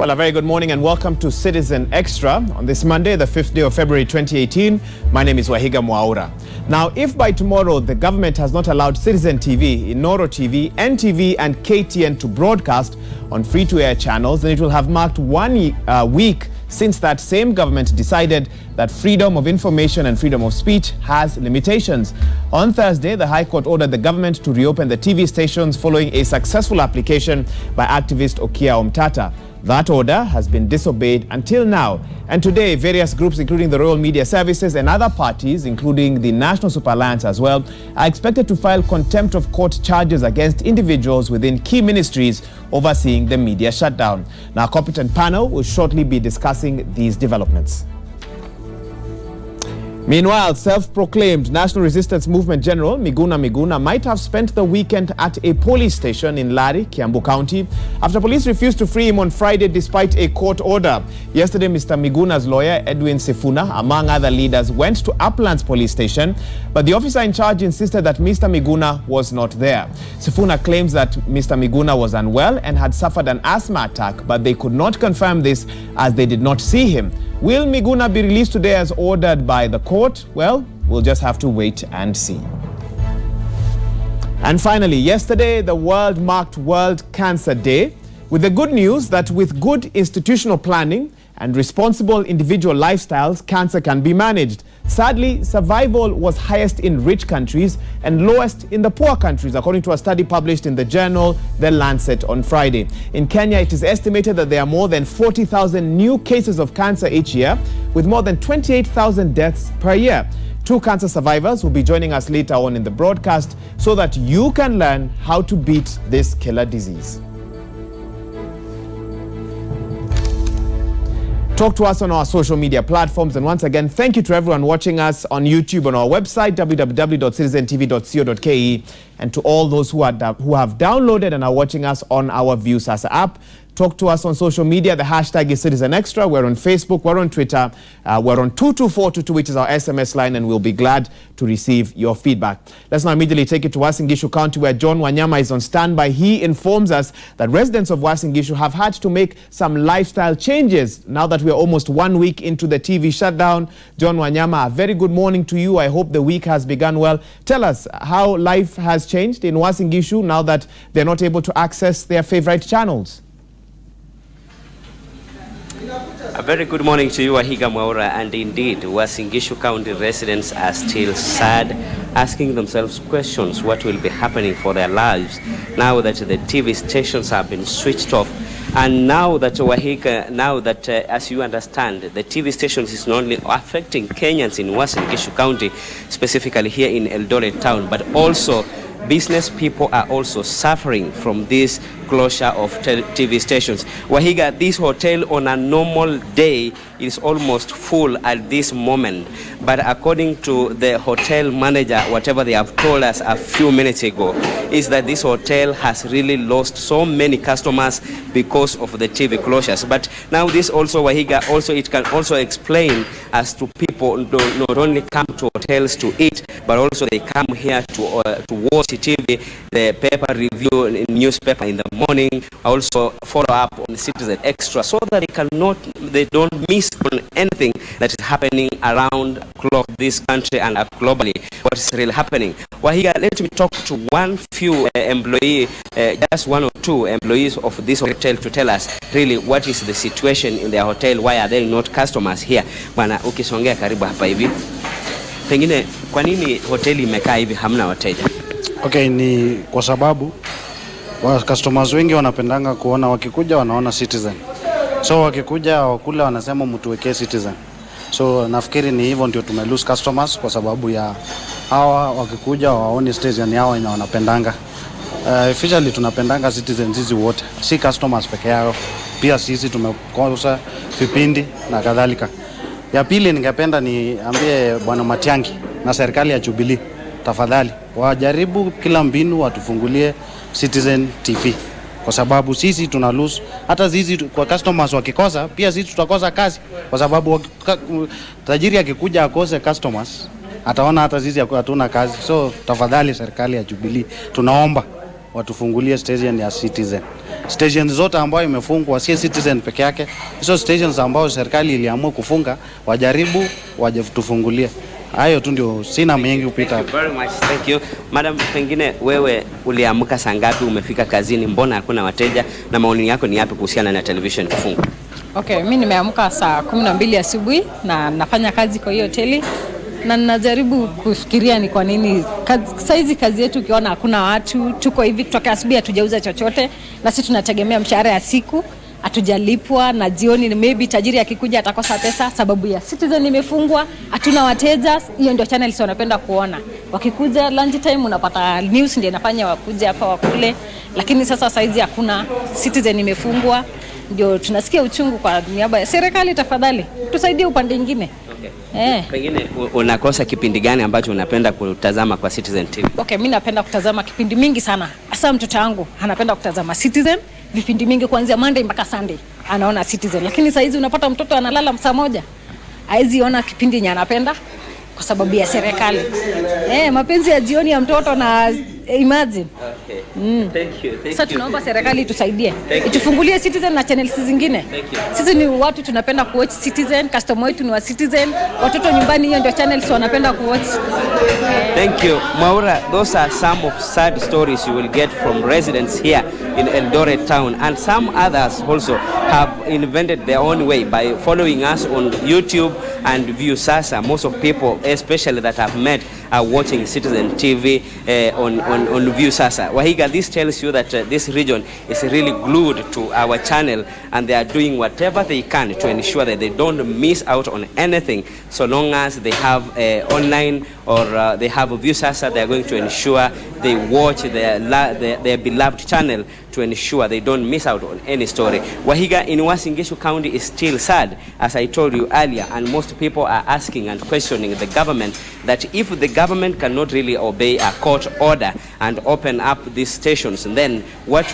Well, a very good morning and welcome to Citizen Extra on this Monday, the 5th day of February 2018. My name is Wahiga Mwaura. Now, if by tomorrow the government has not allowed Citizen TV, Inoro TV, NTV and KTN to broadcast on free-to-air channels, then it will have marked 1 week since that same government decided that freedom of information and freedom of speech has limitations. On Thursday, the High Court ordered the government to reopen the TV stations following a successful application by activist Okia Omtata. That order has been disobeyed until now. And today, various groups, including the Royal Media Services and other parties, including the National Super Alliance as well, are expected to file contempt of court charges against individuals within key ministries overseeing the media shutdown. Now, a competent panel will shortly be discussing these developments. Meanwhile, self-proclaimed National Resistance Movement General Miguna Miguna might have spent the weekend at a police station in Lari, Kiambu County, after police refused to free him on Friday despite a court order. Yesterday, Mr. Miguna's lawyer, Edwin Sifuna, among other leaders, went to Uplands Police Station, but the officer in charge insisted that Mr. Miguna was not there. Sifuna claims that Mr. Miguna was unwell and had suffered an asthma attack, but they could not confirm this as they did not see him. Will Miguna be released today as ordered by the court? Well, we'll just have to wait and see. And finally, yesterday, the world marked World Cancer Day with the good news that with good institutional planning and responsible individual lifestyles, cancer can be managed. Sadly, survival was highest in rich countries and lowest in the poor countries, according to a study published in the journal The Lancet on Friday. In Kenya, it is estimated that there are more than 40,000 new cases of cancer each year, with more than 28,000 deaths per year. 2 cancer survivors will be joining us later on in the broadcast so that you can learn how to beat this killer disease. Talk to us on our social media platforms, and once again, thank you to everyone watching us on YouTube, on our website www.citizentv.co.ke, and to all those who have downloaded and are watching us on our Viewsasa app. Talk to us on social media. The hashtag is Citizen Extra. We're on Facebook, we're on Twitter, we're on 22422, which is our SMS line, and we'll be glad to receive your feedback. Let's now immediately take it to Uasin Gishu County, where John Wanyama is on standby. He informs us that residents of Uasin Gishu have had to make some lifestyle changes now that we're almost 1 week into the TV shutdown. John Wanyama, a very good morning to you. I hope the week has begun well. Tell us how life has changed in Uasin Gishu now that they're not able to access their favorite channels. A very good morning to you, Wahiga Mwaura, and indeed, Uasin Gishu County residents are still sad, asking themselves questions what will be happening for their lives now that the TV stations have been switched off. And now that as you understand, the TV stations is not only affecting Kenyans in Uasin Gishu County, specifically here in Eldoret town, but also business people are also suffering from this closure of TV stations. Wahiga, this hotel on a normal day is almost full at this moment, but according to the hotel manager, whatever they have told us a few minutes ago, is that this hotel has really lost so many customers because of the TV closures. But now this also, Wahiga, also it can also explain as to people not only come to hotels to eat, but also they come here to watch TV, the paper review, newspaper in the morning, also follow up on Citizen Extra, so that they don't miss on anything that is happening around clock this country and globally, what is really happening. Wahiga, let me talk to one few employee, just 1 or 2 employees of this hotel to tell us really what is the situation in their hotel, why are there not customers here. Bwana, ukisongea karibu hapa hivi, pengine kwa nini hoteli imekaa hivi hamna wateja? Okay, ni kwa sababu customers wengi wanapendanga kuona, wakikuja wanaona Citizen. So wakikuja wakule wanasema mtuwekee Citizen. So nafikiri ni hivyo ndio lose customers, kwa sababu ya hawa wakikuja waone station yao ina wanapendanga. Officially tunapendanga Citizen sisi wote, si customers peke yao, pia sisi tumekosa vipindi na kadhalika. Ya pili ningependa niambie Bwana Matiangi na serikali ya Jubilee, tafadhali wajaribu kila mbinu watufungulie Citizen TV, kwa sababu sisi tuna lose. Hata sisi kwa customers wakikosa, pia sisi tutakosa kazi, kwa sababu tajiri akikuja akose customers ataona hata sisi hatuna kazi. So tafadhali serikali ya Jubilee tunaomba watufungulie station ya Citizen. Stations zote ambayo imefungwa si Citizen peke yake. Hizo stations ambayo serikali iliamua kufunga wajaribu waje tufungulie. Hayo tu ndio, sina mengi kupita. Thank you very much. Thank you. Madam, pengine wewe uliamka saa ngapi, umefika kazini, mbona hakuna wateja, na maoni yako ni yapi kuhusiana na television kufungwa? Okay, mimi nimeamka saa 12 asubuhi na nafanya kazi kwa hiyo hoteli na najaribu kufikiria ni kwa nini saizi kazi yetu ukiona hakuna watu, tuko hivi kutoka asubuhi hatujauza chochote na sisi tunategemea mshahara ya siku, hatujalipwa na jioni maybe tajiri akikuja atakosa pesa sababu ya Citizen imefungwa, hatuna wateja. Hiyo ndio channels wanapenda kuona. Wakikuja lunch time unapata news ndio inafanya wakuje hapa wakule, lakini sasa saizi hakuna, Citizen imefungwa. Ndio tunasikia uchungu kwa niaba ya serikali, tafadhali tusaidie upande mwingine. Okay. Pengine unakosa kipindi gani ambacho unapenda kutazama kwa Citizen TV? Okay, mimi napenda kutazama kipindi mingi sana. Hasa mtoto wangu anapenda kutazama Citizen, vipindi mingi kuanzia Monday mpaka Sunday anaona Citizen. Lakini sasa hizi unapata mtoto analala saa moja, haizi ona kipindi yenye anapenda kwa sababu ya serikali. Mapenzi ya jioni ya mtoto na imagine. Okay. Thank you. Sasa tunaomba serikali tusaidie. Itufungulie Citizen na channels zingine. Sisi ni watu tunapenda kuwatch Citizen, customer wetu ni wa Citizen, watoto nyumbani hiyo ndio channels wanapenda kuwatch. Thank you. Mwaura, those are some of sad stories you will get from residents here in Eldoret town, and some others also have invented their own way by following us on YouTube and View Sasa. Most of people, especially that I've met, are watching Citizen TV on View Sasa. Wahiga, this tells you that this region is really glued to our channel, and they are doing whatever they can to ensure that they don't miss out on anything. So long as they have online or they have View Sasa, they are going to ensure they watch their beloved channel to ensure they don't miss out on any story. Wahiga in Uasin Gishu County is still sad, as I told you earlier, and most people are asking and questioning the government that if the government cannot really obey a court order and open up these stations, then what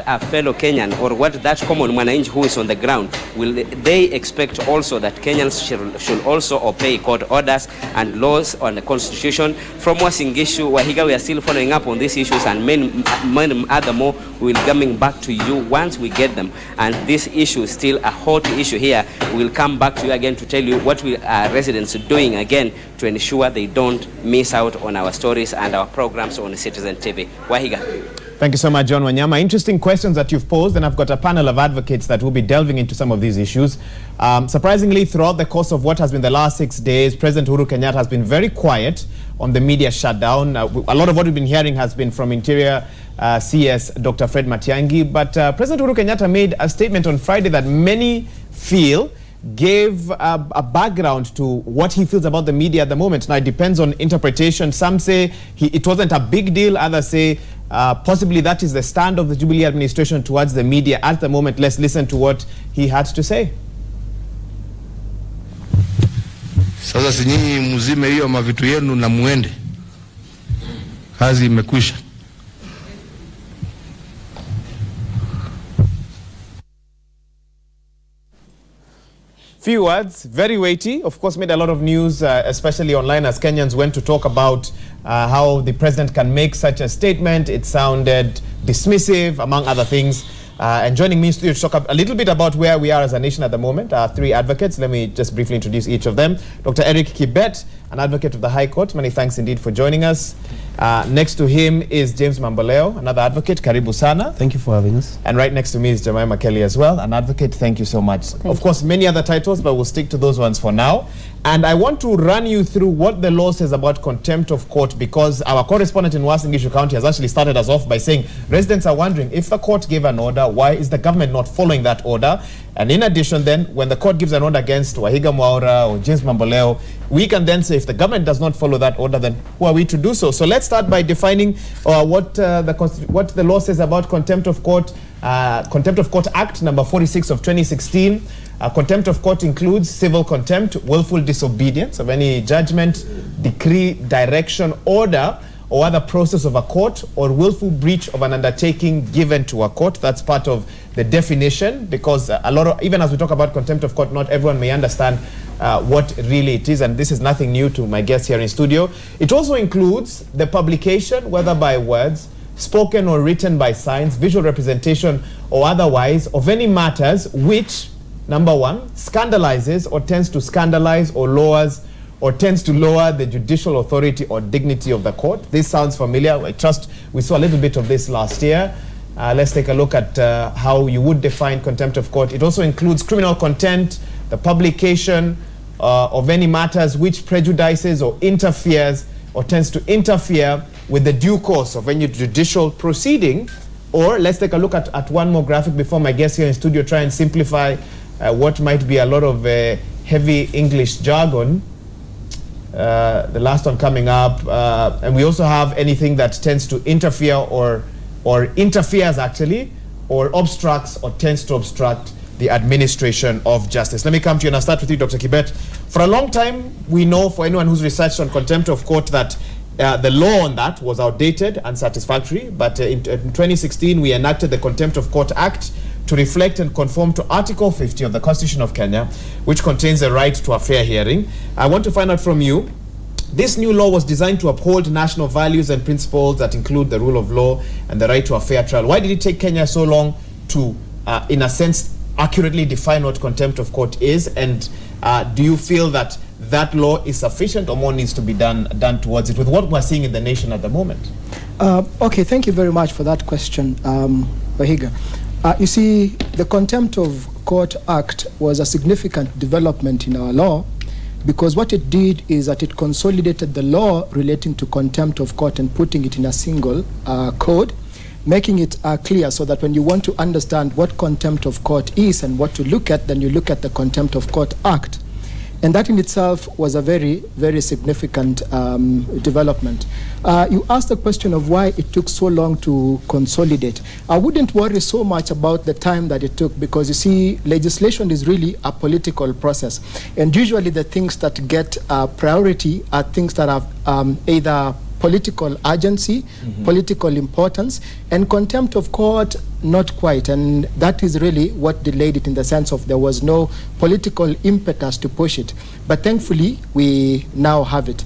a fellow Kenyan or what that common mwananchi who is on the ground, will they expect also that Kenyans should also obey court orders and laws on the constitution? From Uasin Gishu, Wahiga, we are still following up on these issues, and many other more will be coming back to you once we get them. And this issue is still a hot issue here. We will come back to you again to tell you what we are residents doing again to ensure they don't miss out on our stories and our programs on Citizen TV. Wahiga. Thank you so much, John Wanyama. Interesting questions that you've posed, and I've got a panel of advocates that will be delving into some of these issues. Surprisingly, throughout the course of what has been the last 6 days, President Uhuru Kenyatta has been very quiet on the media shutdown. A lot of what we've been hearing has been from Interior CS Dr. Fred Matiang'i, but President Uhuru Kenyatta made a statement on Friday that many feel gave a background to what he feels about the media at the moment. Now, it depends on interpretation. Some say it wasn't a big deal. Others say possibly that is the stand of the Jubilee administration towards the media at the moment. Let's listen to what he had to say. Sasa si nyinyi mzime hiyo mavitu yenu na muende. Kazi imekwisha. Few words, very weighty, of course made a lot of news, especially online as Kenyans went to talk about how the president can make such a statement. It sounded dismissive, among other things. And joining me in studio to talk a little bit about where we are as a nation at the moment are three advocates. Let me just briefly introduce each of them. Dr. Eric Kibet, an advocate of the High Court. Many thanks indeed for joining us. Next to him is James Mamboleo, another advocate. Karibu sana. Thank you for having us. And right next to me is Jemima Kelly as well, an advocate. Thank you so much. Of course, many other titles, but we'll stick to those ones for now. And I want to run you through what the law says about contempt of court, because our correspondent in Uasin Gishu County has actually started us off by saying residents are wondering if the court gave an order, why is the government not following that order? And in addition then, when the court gives an order against Wahiga Mwaura or James Mamboleo, we can then say if the government does not follow that order, then who are we to do so? So let's start by defining what the law says about contempt of court. Contempt of Court Act number 46 of 2016. Contempt of court includes civil contempt, willful disobedience of any judgment, decree, direction, order, or other process of a court, or willful breach of an undertaking given to a court. That's part of the definition, because even as we talk about contempt of court, not everyone may understand what really it is, and this is nothing new to my guests here in studio. It also includes the publication, whether by words, spoken or written by signs, visual representation or otherwise, of any matters which, number one, scandalizes or tends to scandalize or lowers or tends to lower the judicial authority or dignity of the court. This sounds familiar. I trust we saw a little bit of this last year. Let's take a look at how you would define contempt of court. It also includes criminal contempt, the publication of any matters which prejudices or interferes or tends to interfere with the due course of any judicial proceeding. Or let's take a look at one more graphic before my guests here in studio try and simplify what might be a lot of heavy English jargon. The last one coming up, and we also have anything that tends to interfere or interferes actually, or obstructs or tends to obstruct the administration of justice. Let me come to you and I'll start with you, Dr. Kibet. For a long time, we know, for anyone who's researched on contempt of court, that the law on that was outdated and unsatisfactory, but in 2016 we enacted the Contempt of Court Act to reflect and conform to Article 50 of the Constitution of Kenya, which contains a right to a fair hearing. I want to find out from you, this new law was designed to uphold national values and principles that include the rule of law and the right to a fair trial. Why did it take Kenya so long to, in a sense, accurately define what contempt of court is? And do you feel that that law is sufficient or more needs to be done towards it with what we're seeing in the nation at the moment? Okay, thank you very much for that question, Wahiga. You see, the Contempt of Court Act was a significant development in our law, because what it did is that it consolidated the law relating to contempt of court and putting it in a single code, making it clear so that when you want to understand what contempt of court is and what to look at, then you look at the Contempt of Court Act. And that in itself was a very, very significant development. You asked the question of why it took so long to consolidate. I wouldn't worry so much about the time that it took, because you see, legislation is really a political process. And usually the things that get priority are things that have either political urgency, political importance, and contempt of court, not quite. And that is really what delayed it, in the sense of there was no political impetus to push it. But thankfully, we now have it.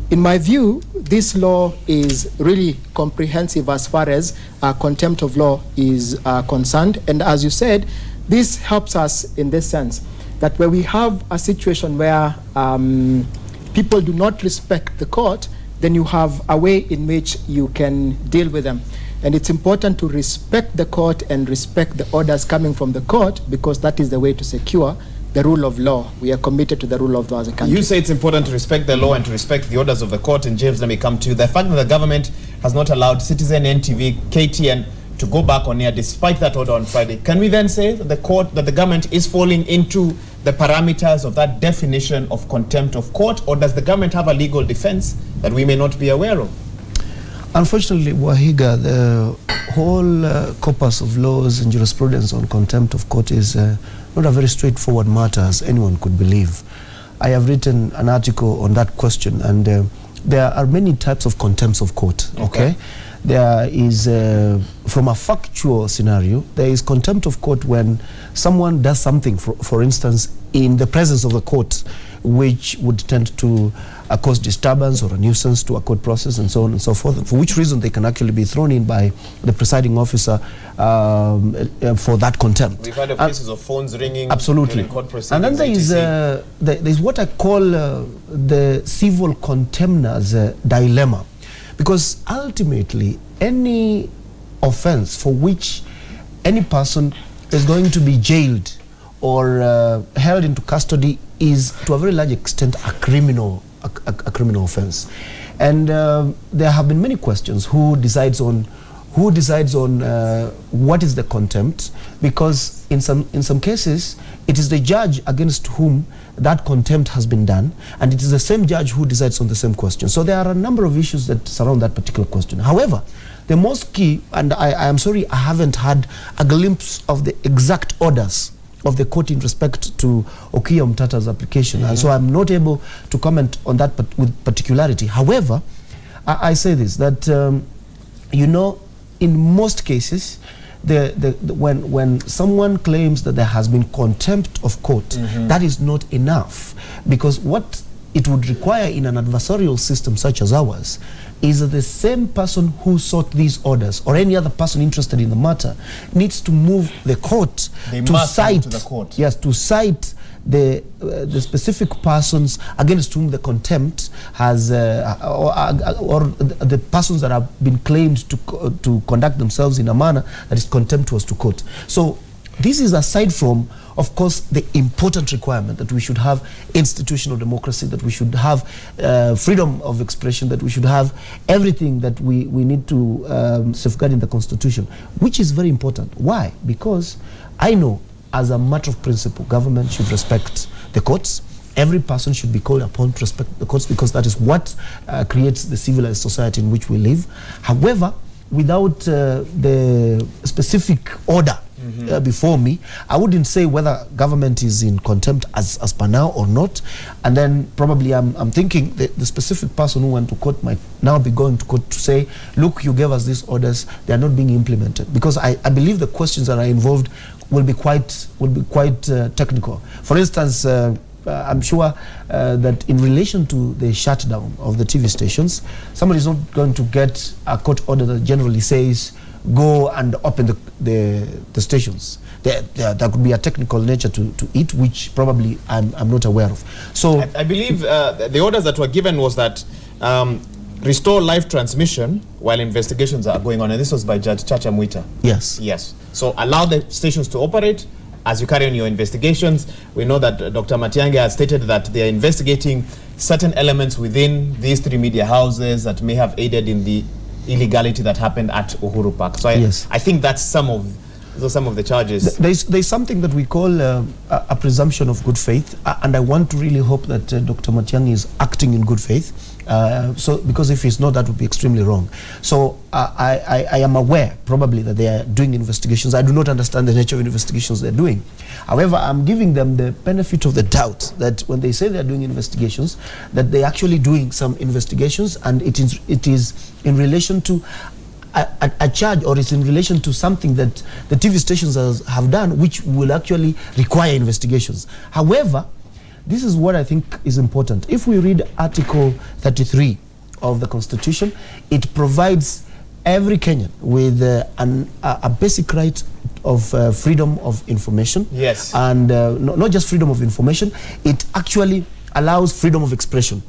In my view, this law is really comprehensive as far as contempt of law is concerned. And as you said, this helps us in this sense, that where we have a situation where people do not respect the court, then you have a way in which you can deal with them. And it's important to respect the court and respect the orders coming from the court, because that is the way to secure the rule of law. We are committed to the rule of law as a country. You say it's important to respect the law and to respect the orders of the court. And James, let me come to you. The fact that the government has not allowed Citizen, NTV, KTN to go back on air despite that order on Friday, can we then say that the government is falling into the parameters of that definition of contempt of court, or does the government have a legal defense that we may not be aware of? Unfortunately, Wahiga, the whole corpus of laws and jurisprudence on contempt of court is not a very straightforward matter, as anyone could believe. I have written an article on that question, and there are many types of contempts of court. Okay? There is, from a factual scenario, there is contempt of court when someone does something, for instance, in the presence of the court, which would tend to cause disturbance or a nuisance to a court process and so on and so forth, for which reason they can actually be thrown in by the presiding officer for that contempt. We've heard of cases of phones ringing. Absolutely. Court proceedings. And then there is what I call the civil contemner's dilemma. Because ultimately, any offense for which any person is going to be jailed or held into custody is, to a very large extent, a criminal offense. And there have been many questions: who decides on what is the contempt? Because in some cases, it is the judge against whom that contempt has been done, and it is the same judge who decides on the same question. So there are a number of issues that surround that particular question. However, the most key, and I am sorry I haven't had a glimpse of the exact orders of the court in respect to Okiya Mtata's application, and so I'm not able to comment on that with particularity. However, I say this, that you know, in most cases, when someone claims that there has been contempt of court, that is not enough, because what it would require in an adversarial system such as ours is that the same person who sought these orders or any other person interested in the matter needs to move the court to cite the court. Yes, to cite the specific persons against whom the contempt has or the persons that have been claimed to conduct themselves in a manner that is contemptuous to court. So this is aside from, of course, the important requirement that we should have institutional democracy, that we should have freedom of expression, that we should have everything that we need to safeguard in the Constitution, which is very important. Why? Because I know, as a matter of principle, government should respect the courts. Every person should be called upon to respect the courts, because that is what creates the civilized society in which we live. However, without the specific order before me, I wouldn't say whether government is in contempt as per now or not. And then probably I'm thinking the specific person who went to court might now be going to court to say, look, you gave us these orders, they are not being implemented. Because I believe the questions that are involved will be quite technical. For instance, I'm sure that in relation to the shutdown of the TV stations, somebody is not going to get a court order that generally says go and open the stations. There could be a technical nature to it, which probably I'm not aware of. So I believe the orders that were given was that restore live transmission while investigations are going on, and this was by Judge Chacha Mwita. Yes. Yes. So allow the stations to operate as you carry on your investigations. We know that Dr. Matiang'i has stated that they are investigating certain elements within these three media houses that may have aided in the illegality that happened at Uhuru Park. So I think that's some of the charges. There's something that we call a presumption of good faith, and I want to really hope that Dr. Matiang'i is acting in good faith. Because if he's not, that would be extremely wrong. So I am aware probably that they are doing investigations. I do not understand the nature of investigations they're doing. However, I'm giving them the benefit of the doubt that when they say they're doing investigations, that they're actually doing some investigations, and it is in relation to a charge, or it's in relation to something that the TV stations have done, which will actually require investigations. However, this is what I think is important. If we read Article 33 of the Constitution, it provides every Kenyan with a basic right of freedom of information. Yes. And not just freedom of information, it actually allows freedom of expression.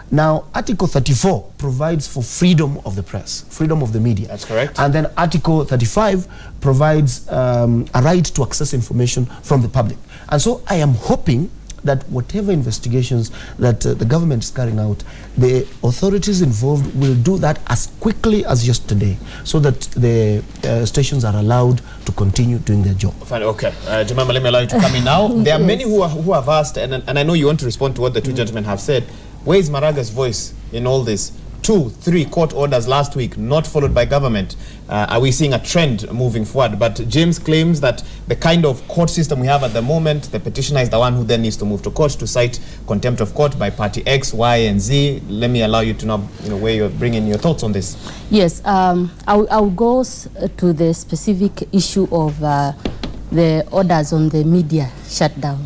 Now, Article 34 provides for freedom of the press, freedom of the media. That's correct. And then Article 35 provides a right to access information from the public. And so I am hoping that whatever investigations that the government is carrying out, the authorities involved will do that as quickly as yesterday, so that the stations are allowed to continue doing their job. Fine, okay. Jemima, let me allow you to come in now. There are many who have asked, and I know you want to respond to what the two gentlemen have said. Where is Maraga's voice in all this? 2, 3 court orders last week not followed by government. Are we seeing a trend moving forward? But James claims that the kind of court system we have at the moment, the petitioner is the one who then needs to move to court to cite contempt of court by party X, Y, and Z. Let me allow you to now, where you're bringing your thoughts on this. Yes, I'll go to the specific issue of the orders on the media shutdown.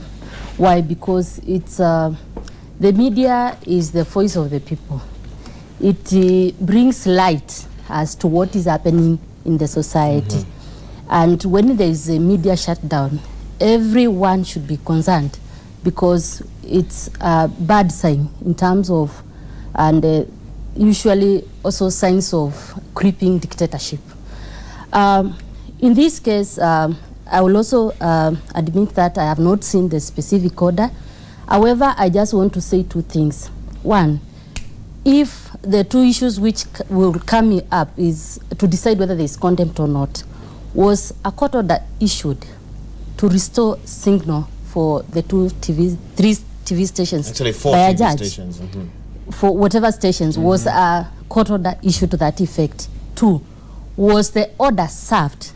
Why? Because it's the media is the voice of the people. It brings light as to what is happening in the society. And when there is a media shutdown, everyone should be concerned, because it's a bad sign in terms of, and usually also signs of creeping dictatorship. In this case, I will also admit that I have not seen the specific order. However, I just want to say 2 things. One, if the 2 issues which will come up is to decide whether there is contempt or not, was a court order issued to restore signal for the 3 TV stations. Actually 4 by a TV judge stations. for whatever stations, was a court order issued to that effect. 2, was the order served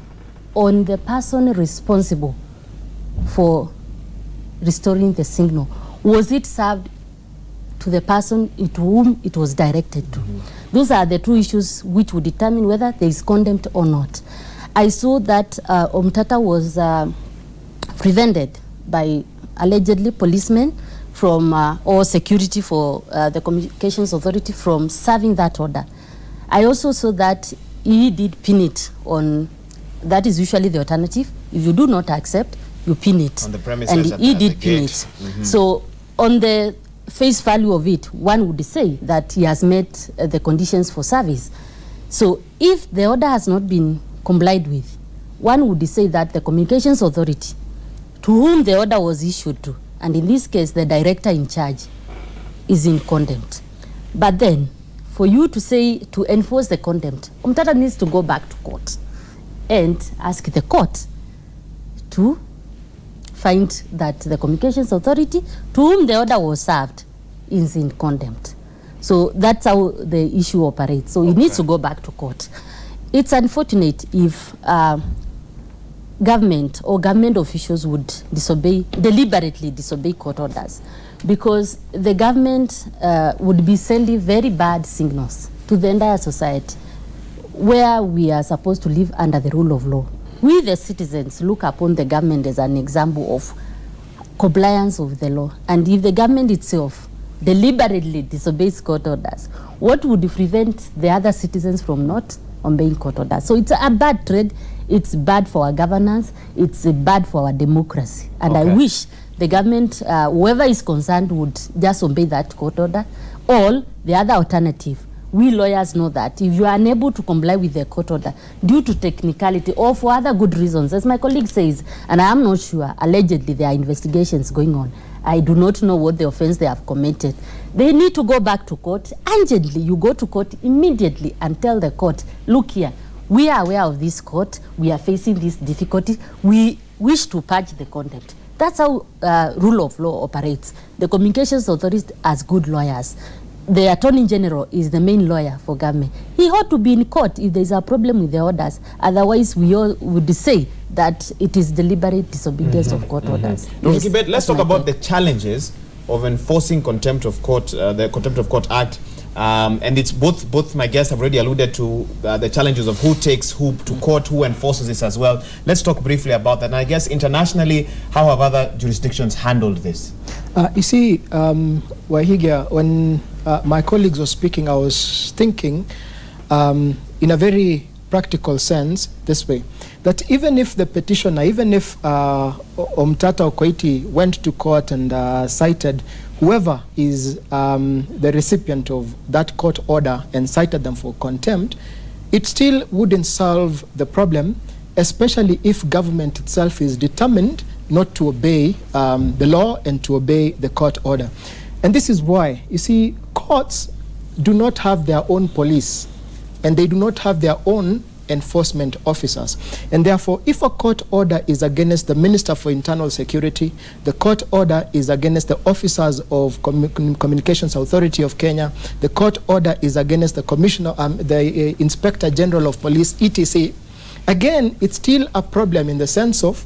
on the person responsible for restoring the signal? Was it served to the person to whom it was directed to? Those are the 2 issues which would determine whether there is contempt or not. I saw that Omtata was prevented by allegedly policemen from, or security for the Communications Authority from serving that order. I also saw that he did pin it on, that is usually the alternative. If you do not accept, you pin it. On the premises and he did pin it. So on the face value of it, one would say that he has met the conditions for service. So if the order has not been complied with, one would say that the Communications Authority, to whom the order was issued to, and in this case the director in charge, is in contempt. But then, for you to say, to enforce the contempt, Omtata needs to go back to court and ask the court to find that the Communications Authority, to whom the order was served, is in contempt. So that's how the issue operates. So it needs to go back to court. It's unfortunate if government or government officials would deliberately disobey court orders, because the government would be sending very bad signals to the entire society, where we are supposed to live under the rule of law. We, the citizens, look upon the government as an example of compliance of the law. And if the government itself deliberately disobeys court orders, what would prevent the other citizens from not obeying court orders? So it's a bad trade. It's bad for our governance. It's bad for our democracy. And I wish the government, whoever is concerned, would just obey that court order. Or the other alternative, we lawyers know that if you are unable to comply with the court order due to technicality or for other good reasons, as my colleague says, and I am not sure, allegedly there are investigations going on, I do not know what the offense they have committed, they need to go back to court. Urgently, you go to court immediately and tell the court, look here, we are aware of this court, we are facing this difficulty, we wish to purge the contempt. That's how rule of law operates. The Communications Authority, as good lawyers, the Attorney General is the main lawyer for government. He ought to be in court if there is a problem with the orders. Otherwise, we all would say that it is deliberate disobedience of court orders. Yes, let's talk about the challenges of enforcing contempt of court, the Contempt of Court Act. And it's both my guests have already alluded to the challenges of who takes who to court, who enforces this as well. Let's talk briefly about that. And I guess internationally, how have other jurisdictions handled this? You see, Wahiga, when my colleagues were speaking, I was thinking in a very practical sense this way, that even if the petitioner, even if Omtata Okoiti went to court and cited whoever is the recipient of that court order and cited them for contempt, it still wouldn't solve the problem, especially if government itself is determined not to obey the law and to obey the court order. And this is why, you see, courts do not have their own police and they do not have their own enforcement officers. And therefore, if a court order is against the Minister for Internal Security, the court order is against the officers of Communications Authority of Kenya, the court order is against the Commissioner, the Inspector General of Police, etc. Again, it's still a problem in the sense of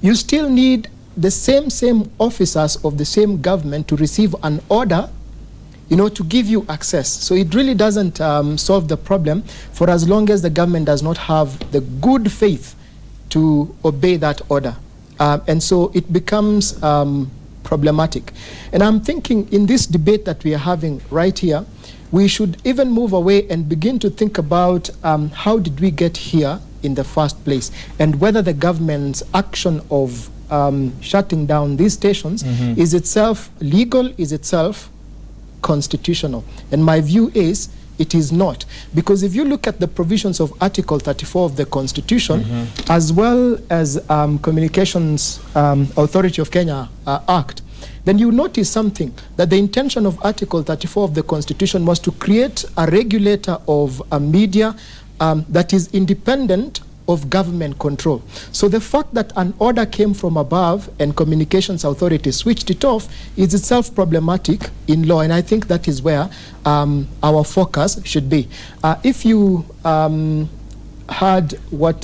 you still need the same officers of the same government to receive an order, you know, to give you access. So it really doesn't solve the problem for as long as the government does not have the good faith to obey that order. And so it becomes problematic. And I'm thinking in this debate that we are having right here, we should even move away and begin to think about how did we get here in the first place, and whether the government's action of shutting down these stations is itself legal, is itself constitutional. And my view is it is not, because if you look at the provisions of Article 34 of the Constitution, as well as Communications Authority of Kenya Act, then you notice something, that the intention of Article 34 of the Constitution was to create a regulator of media that is independent of government control. So the fact that an order came from above and Communications Authority switched it off is itself problematic in law, and I think that is where our focus should be. If you heard what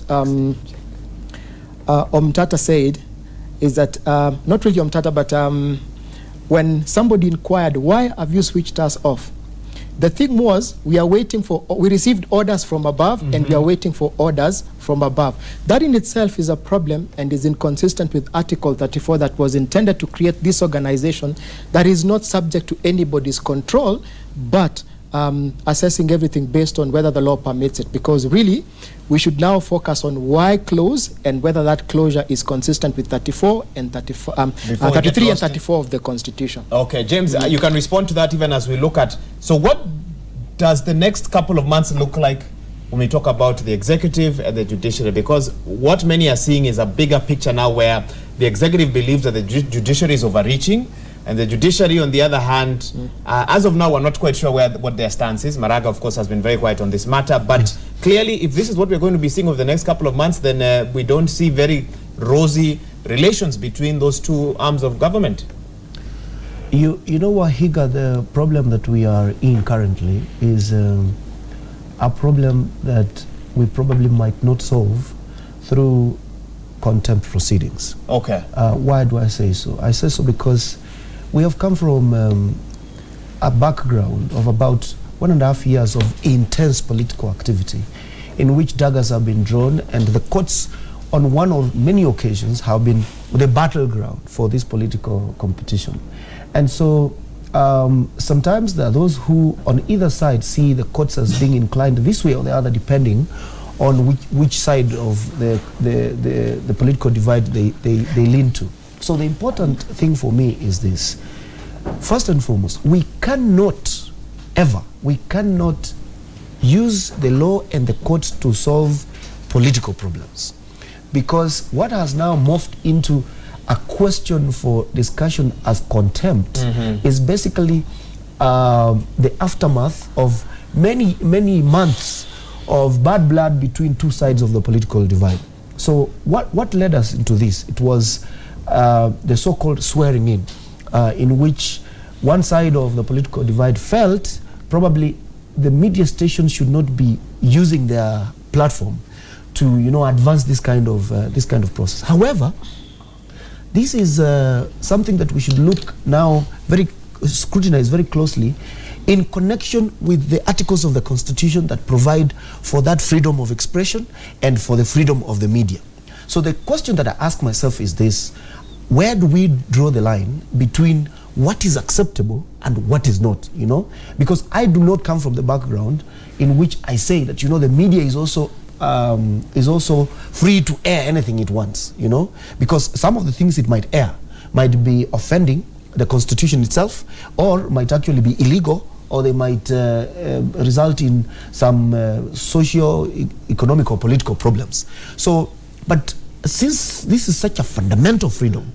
Omtata said, is that, not really Omtata, but when somebody inquired, why have you switched us off? The thing was, we received orders from above, and we are waiting for orders from above. That in itself is a problem and is inconsistent with Article 34 that was intended to create this organization that is not subject to anybody's control, but assessing everything based on whether the law permits it. Because really, we should now focus on why close and whether that closure is consistent with 34 and 33 and 34 of the Constitution. Okay, James, you can respond to that even as we look at, so what does the next couple of months look like when we talk about the executive and the judiciary? Because what many are seeing is a bigger picture now where the executive believes that the judiciary is overreaching, and the judiciary, on the other hand, as of now, we're not quite sure what their stance is. Maraga, of course, has been very quiet on this matter. But clearly, if this is what we're going to be seeing over the next couple of months, then we don't see very rosy relations between those two arms of government. You know, Wahiga, the problem that we are in currently is a problem that we probably might not solve through contempt proceedings. Okay. Why do I say so? I say so because we have come from a background of about 1.5 years of intense political activity in which daggers have been drawn, and the courts on one or many occasions have been the battleground for this political competition. And so sometimes there are those who on either side see the courts as being inclined this way or the other, depending on which side of the political divide they lean to. So the important thing for me is this. First and foremost, we cannot use the law and the courts to solve political problems. Because what has now morphed into a question for discussion as contempt is basically the aftermath of many months of bad blood between two sides of the political divide. So what led us into this? It was the so-called swearing in which one side of the political divide felt probably the media stations should not be using their platform to, you know, advance this kind of process. However, this is something that we should look now scrutinize very closely in connection with the articles of the Constitution that provide for that freedom of expression and for the freedom of the media. So the question that I ask myself is this: where do we draw the line between what is acceptable and what is not, you know? Because I do not come from the background in which I say that, you know, the media is also free to air anything it wants, you know? Because some of the things it might air might be offending the Constitution itself, or might actually be illegal, or they might result in some socio-economic or political problems. So, but since this is such a fundamental freedom,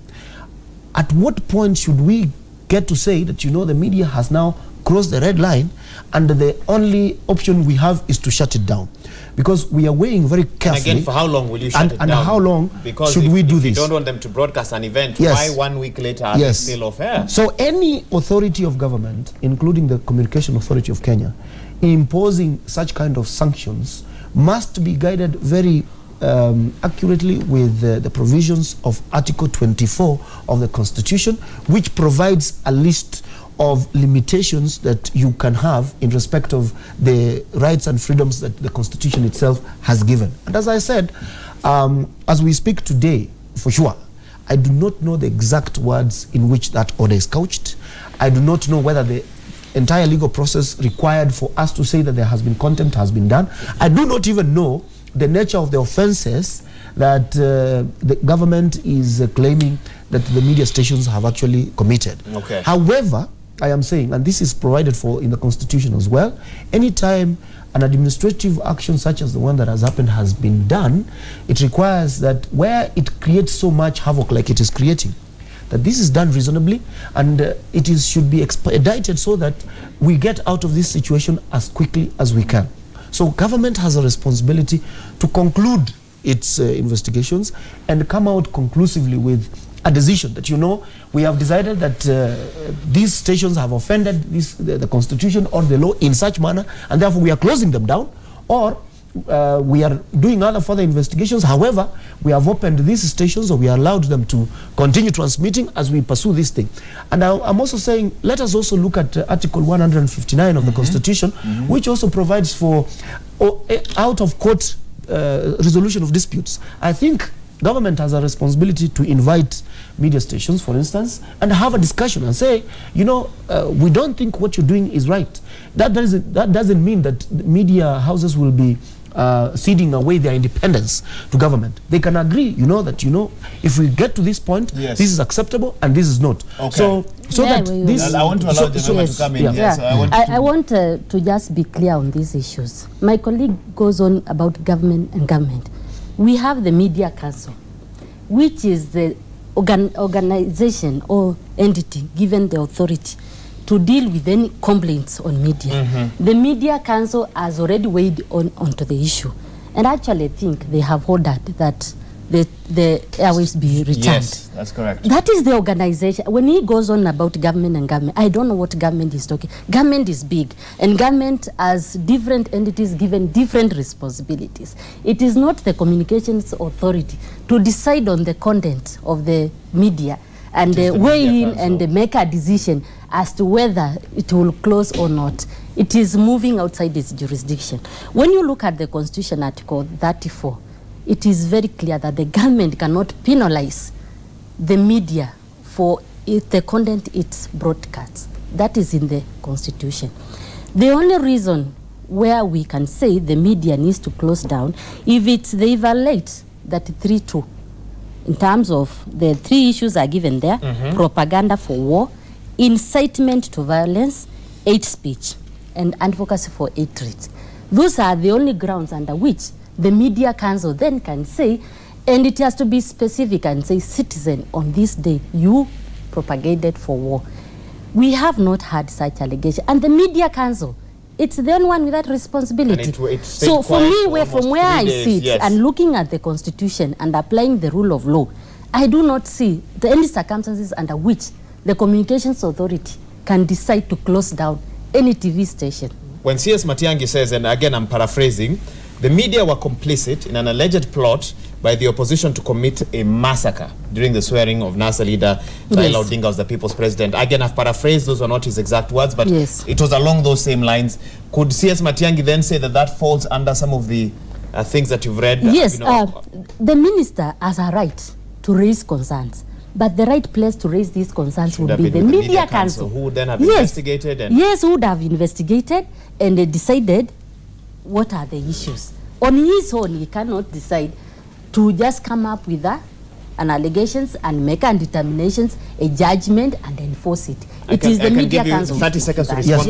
at what point should we get to say that, you know, the media has now crossed the red line and the only option we have is to shut it down? Because we are weighing very carefully. And again, for how long will you shut it down? And how long should we do this? If you don't want them to broadcast an event, yes, why 1 week later are they still off air? So any authority of government, including the Communication Authority of Kenya, imposing such kind of sanctions must be guided very accurately with the provisions of Article 24 of the Constitution, which provides a list of limitations that you can have in respect of the rights and freedoms that the Constitution itself has given. And as I said, as we speak today, for sure, I do not know the exact words in which that order is couched. I do not know whether the entire legal process required for us to say that there has been contempt has been done. I do not even know the nature of the offenses that the government is claiming that the media stations have actually committed. Okay. However, I am saying, and this is provided for in the Constitution as well, anytime an administrative action such as the one that has happened has been done, it requires that where it creates so much havoc like it is creating, that this is done reasonably, and should be expedited so that we get out of this situation as quickly as we can. So government has a responsibility to conclude its investigations and come out conclusively with a decision that, you know, we have decided that these stations have offended the Constitution or the law in such manner, and therefore we are closing them down, or we are doing other further investigations. However, we have opened these stations, or we allowed them to continue transmitting as we pursue this thing. And I'm also saying, let us also look at Article 159 of the Constitution, which also provides for out-of-court resolution of disputes. I think government has a responsibility to invite media stations, for instance, and have a discussion and say, you know, we don't think what you're doing is right. That doesn't mean that media houses will be ceding away their independence to government. They can agree, you know, that, you know, if we get to this point, yes, this is acceptable and this is not. Okay. So yeah, that this... I want to allow the gentleman to come in. Yeah. Yes, yeah. I want to just be clear on these issues. My colleague goes on about government and government. We have the Media Council, which is the organization or entity given the authority to deal with any complaints on media. The Media Council has already weighed onto the issue, and actually I think they have ordered that the airways be returned. Yes, that's correct. That is the organization. When he goes on about government and government, I don't know what government is talking. Government is big, and government has different entities given different responsibilities. It is not the communications authority to decide on the content of the media and weigh in and make a decision as to whether it will close or not. It is moving outside its jurisdiction. When you look at the Constitution Article 34, it is very clear that the government cannot penalize the media for the content it broadcasts. That is in the Constitution. The only reason where we can say the media needs to close down, if they violate that 3(2), in terms of the 3 issues are given there, propaganda for war, incitement to violence, hate speech, and advocacy for hatred. Those are the only grounds under which the Media Council then can say, and it has to be specific and say, citizen, on this day, you propagated for war. We have not had such allegation. And the Media Council, it's the only one with that responsibility. So for me, from where I sit and looking at the Constitution and applying the rule of law, I do not see any circumstances under which the Communications Authority can decide to close down any TV station. When C.S. Matiang'i says, and again I'm paraphrasing, the media were complicit in an alleged plot by the opposition to commit a massacre during the swearing of NASA leader Raila Odinga as the people's president. Again, I've paraphrased, those are not his exact words, but it was along those same lines. Could C.S. Matiang'i then say that that falls under some of the things that you've read? Yes, you know, the minister has a right to raise concerns, but the right place to raise these concerns would be the Media Council, who would then have investigated. And who would have investigated and decided what are the issues. On his own, he cannot decide to just come up with an allegations and make a determinations, a judgment, and enforce it. It is the Media Council. 30 seconds to respond.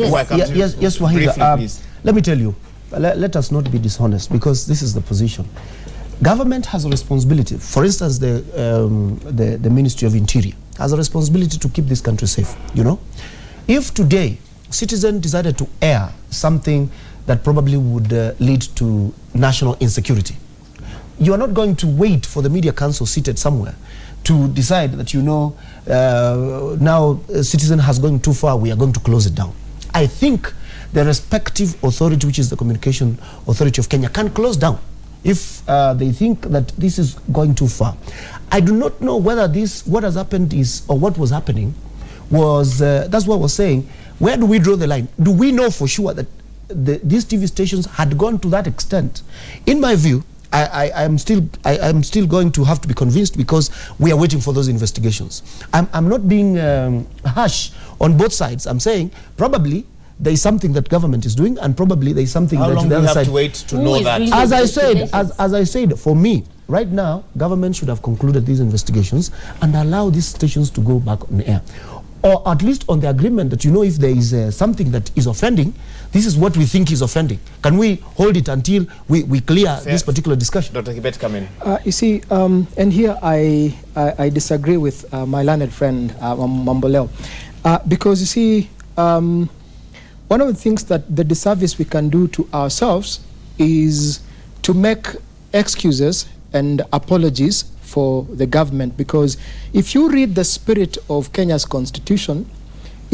Yes, Wahiga. Let me tell you, let us not be dishonest, because this is the position. Government has a responsibility. For instance, the Ministry of Interior has a responsibility to keep this country safe. You know, if today citizen decided to air something that probably would lead to national insecurity, you are not going to wait for the Media Council seated somewhere to decide that, you know, now a citizen has gone too far, we are going to close it down. I think the respective authority, which is the Communication Authority of Kenya, can close down if they think that this is going too far. I do not know whether what has happened is, or what was happening was, that's what I was saying, where do we draw the line? Do we know for sure that these TV stations had gone to that extent? In my view, I am still going to have to be convinced, because we are waiting for those investigations. I'm not being harsh on both sides. I'm saying probably there is something that government is doing, and probably there is something that the other side. How long do we have to wait to know that? As I said, for me, right now, government should have concluded these investigations and allow these stations to go back on air. Or at least on the agreement that, you know, if there is something that is offending, this is what we think is offending. Can we hold it until we clear this particular discussion? Dr. Kibet, come in. You see, and here I disagree with my learned friend, Mamboleo. Because, you see, one of the things that the disservice we can do to ourselves is to make excuses and apologies for the government, because if you read the spirit of Kenya's constitution,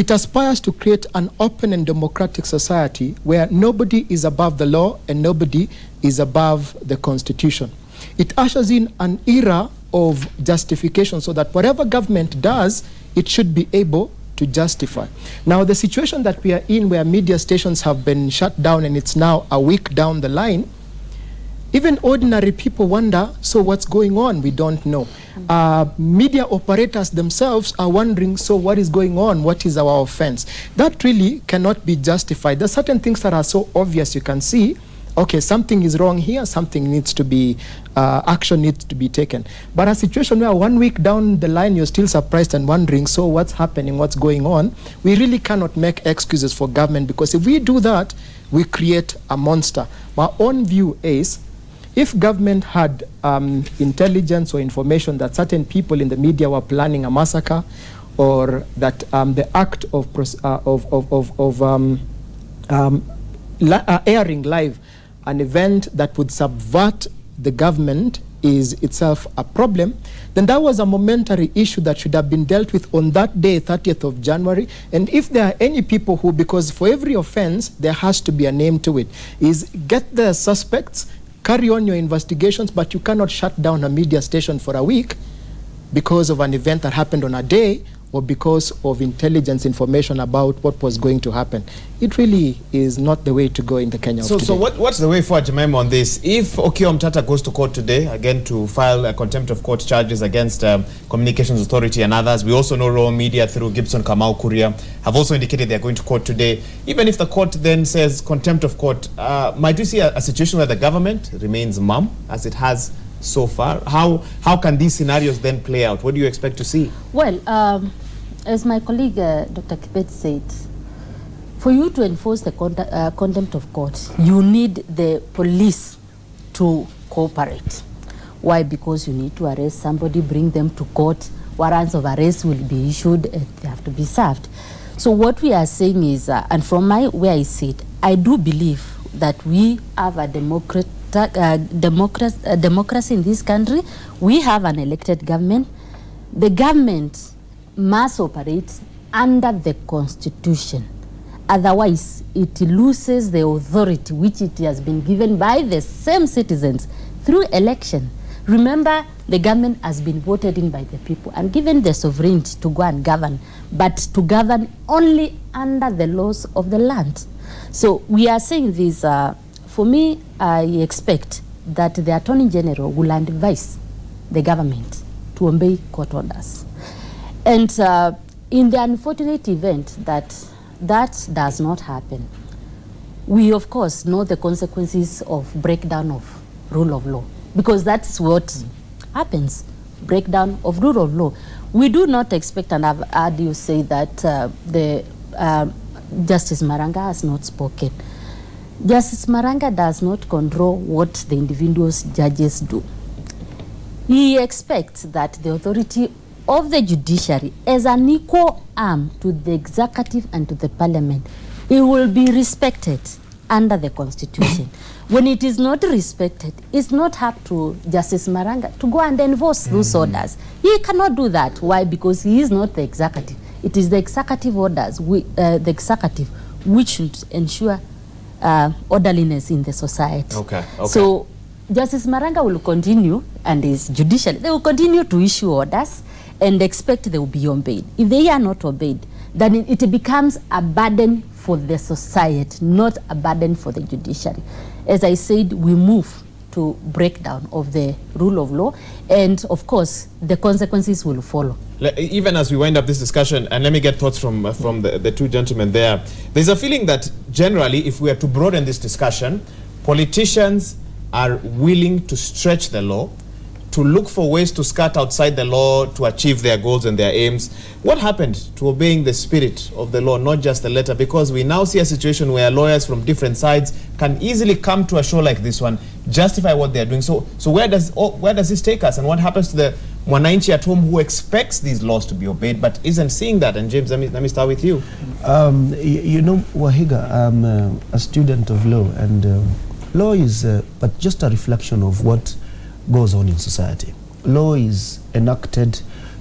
It aspires to create an open and democratic society where nobody is above the law and nobody is above the Constitution. It ushers in an era of justification so that whatever government does, it should be able to justify. Now, the situation that we are in, where media stations have been shut down and it's now a week down the line, even ordinary people wonder, so what's going on? We don't know. Media operators themselves are wondering, so what is going on? What is our offense? That really cannot be justified. There are certain things that are so obvious you can see, okay, something is wrong here, something needs to be, action needs to be taken. But a situation where 1 week down the line you're still surprised and wondering, so what's happening, what's going on? We really cannot make excuses for government, because if we do that, we create a monster. My own view is, if government had intelligence or information that certain people in the media were planning a massacre, or that the act of airing live an event that would subvert the government is itself a problem, then that was a momentary issue that should have been dealt with on that day, 30th of January. And if there are any people who, because for every offense, there has to be a name to it, is get the suspects, carry on your investigations, but you cannot shut down a media station for a week because of an event that happened on a day, or because of intelligence information about what was going to happen. It really is not the way to go in the Kenya of today. So what's the way forward, Jemima, on this? If Okiya Omtata goes to court today, again to file a contempt of court charges against Communications Authority and others, we also know Raw Media through Gibson Kamau Kuria have also indicated they're going to court today. Even if the court then says contempt of court, might we see a situation where the government remains mum, as it has so far? How can these scenarios then play out? What do you expect to see? Well, as my colleague Dr. Kibet said, for you to enforce the contempt of court, you need the police to cooperate. Why? Because you need to arrest somebody, bring them to court, warrants of arrest will be issued, and they have to be served. So what we are saying is, and from where I sit, I do believe that we have a democracy in this country. We have an elected government. The government must operate under the Constitution. Otherwise, it loses the authority which it has been given by the same citizens through election. Remember, the government has been voted in by the people and given the sovereignty to go and govern, but to govern only under the laws of the land. So we are saying this, for me, I expect that the Attorney General will advise the government to obey court orders. And in the unfortunate event that does not happen, we of course know the consequences of breakdown of rule of law, because that's what happens, breakdown of rule of law. We do not expect, and I've heard you say that Justice Maranga has not spoken. Justice Maranga does not control what the individual judges do. He expects that the authority of the judiciary as an equal arm to the executive and to the parliament, it will be respected under the Constitution. When it is not respected, it's not up to Justice Maranga to go and enforce those orders. He cannot do that. Why? Because he is not the executive. It is the executive orders, the executive, which should ensure orderliness in the society. Okay. So Justice Maranga will continue, and his judiciary, they will continue to issue orders and expect they will be obeyed. If they are not obeyed, then it becomes a burden for the society, not a burden for the judiciary. As I said, we move to breakdown of the rule of law, and of course, the consequences will follow. Even as we wind up this discussion, and let me get thoughts from the two gentlemen there, there's a feeling that generally, if we are to broaden this discussion, politicians are willing to stretch the law, to look for ways to skirt outside the law to achieve their goals and their aims. What happened to obeying the spirit of the law, not just the letter? Because we now see a situation where lawyers from different sides can easily come to a show like this one, justify what they're doing. So where does this take us? And what happens to the mwananchi at home who expects these laws to be obeyed but isn't seeing that? And James, let me start with you. You know, Wahiga, I'm a student of law, and law is but just a reflection of what goes on in society. Law is enacted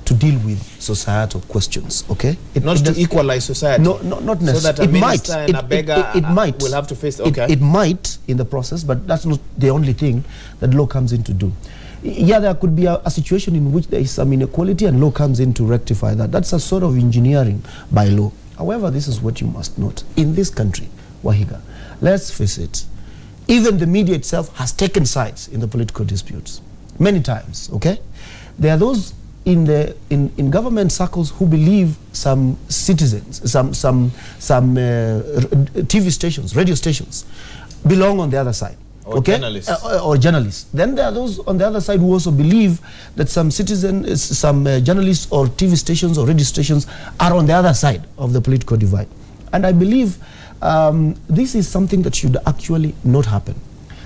to deal with societal questions, okay? Not to equalize society. No, not necessarily. So that a minister and a beggar will have to face, okay. It might in the process, but that's not the only thing that law comes in to do. Yeah, there could be a situation in which there is some inequality and law comes in to rectify that. That's a sort of engineering by law. However, this is what you must note. In this country, Wahiga, let's face it, even the media itself has taken sides in the political disputes many times, okay? There are those in government circles who believe some citizens, some TV stations, radio stations belong on the other side. Or journalists. Or journalists. Then there are those on the other side who also believe that some citizens, some journalists or TV stations or radio stations are on the other side of the political divide. And I believe this is something that should actually not happen.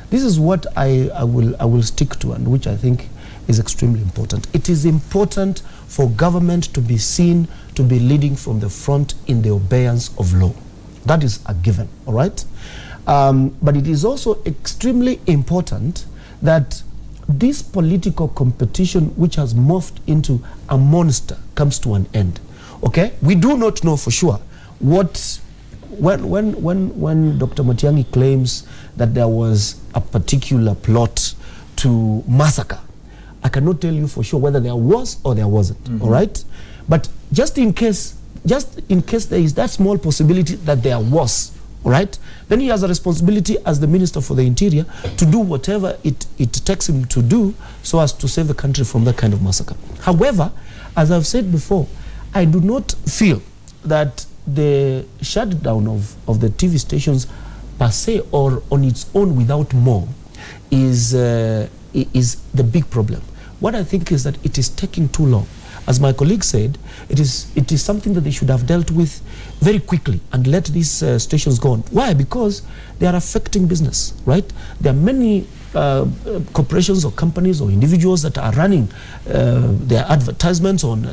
This is what I will stick to, and which I think is extremely important. It is important for government to be seen to be leading from the front in the obeyance of law. That is a given, all right? But it is also extremely important that this political competition, which has morphed into a monster, comes to an end. Okay? We do not know for sure what, when Dr. Matiang'i claims that there was a particular plot to massacre, I cannot tell you for sure whether there was or there wasn't. All right? But just in case there is that small possibility that there was, all right, then he has a responsibility as the Minister for the Interior to do whatever it takes him to do so as to save the country from that kind of massacre. However, as I've said before, I do not feel that the shutdown of the TV stations per se or on its own without more is the big problem. What I think is that it is taking too long. As my colleague said, it is something that they should have dealt with very quickly and let these stations go on. Why? Because they are affecting business, right? There are many corporations or companies or individuals that are running their advertisements on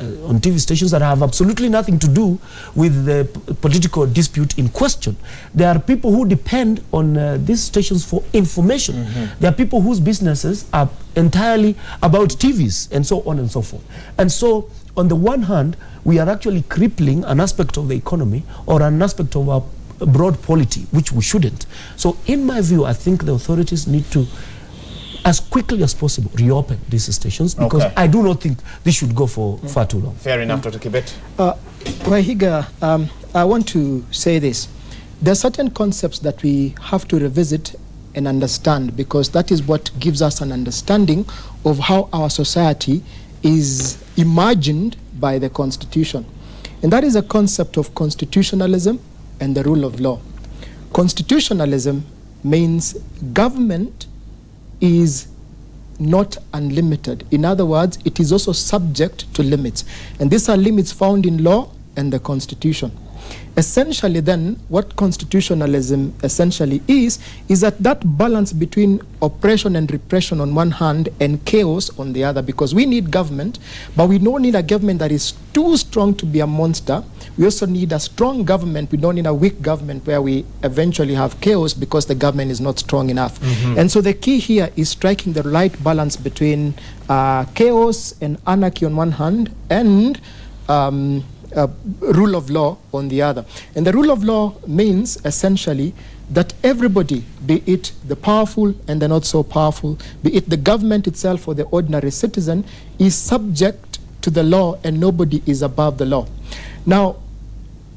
TV stations that have absolutely nothing to do with the political dispute in question. There are people who depend on these stations for information. There are people whose businesses are entirely about TVs and so on and so forth. And so, on the one hand, we are actually crippling an aspect of the economy or an aspect of our broad polity, which we shouldn't. So in my view, I think the authorities need to, as quickly as possible, reopen these stations, because I do not think this should go for far too long. Fair enough, Dr. Kibet. Wahiga, I want to say this. There are certain concepts that we have to revisit and understand, because that is what gives us an understanding of how our society is imagined by the Constitution. And that is a concept of constitutionalism and the rule of law. Constitutionalism means government is not unlimited. In other words, it is also subject to limits. And these are limits found in law and the Constitution. Essentially then, what constitutionalism essentially is that balance between oppression and repression on one hand and chaos on the other, because we need government, but we don't need a government that is too strong to be a monster. We also need a strong government. We don't need a weak government where we eventually have chaos because the government is not strong enough. And so the key here is striking the right balance between chaos and anarchy on one hand and rule of law on the other. And the rule of law means essentially that everybody, be it the powerful and the not so powerful, be it the government itself or the ordinary citizen, is subject to the law and nobody is above the law. Now,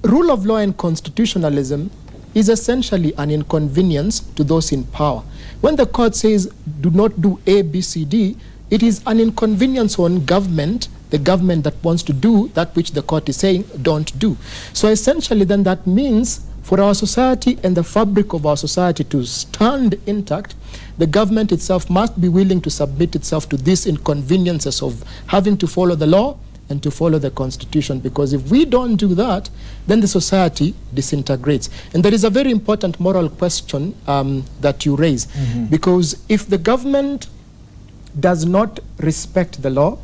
rule of law and constitutionalism is essentially an inconvenience to those in power. When the court says do not do A, B, C, D, it is an inconvenience on government, the government that wants to do that which the court is saying don't do. So essentially then that means for our society and the fabric of our society to stand intact, the government itself must be willing to submit itself to these inconveniences of having to follow the law and to follow the Constitution, because if we don't do that, then the society disintegrates. And there is a very important moral question that you raise, because if the government does not respect the law,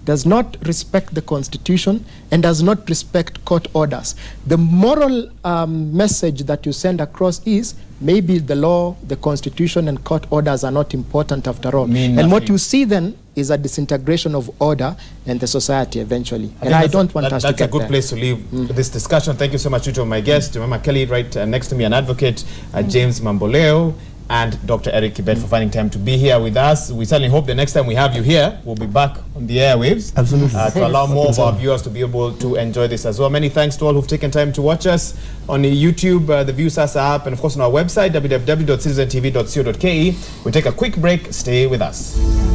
does not respect the Constitution, and does not respect court orders, the moral message that you send across is maybe the law, the Constitution, and court orders are not important after all. And what you see then is a disintegration of order and the society eventually. And I don't want us to get there. That's a good place to leave this discussion. Thank you so much to my guests, Mama Kelly right next to me, an advocate, James Mamboleo, and Dr. Eric Kibet for finding time to be here with us. We certainly hope the next time we have you here, we'll be back on the airwaves. Absolutely. To allow more of our viewers to be able to enjoy this as well. Many thanks to all who've taken time to watch us on the YouTube, the ViewSasa app, and of course on our website, www.citizentv.co.ke. We'll take a quick break. Stay with us.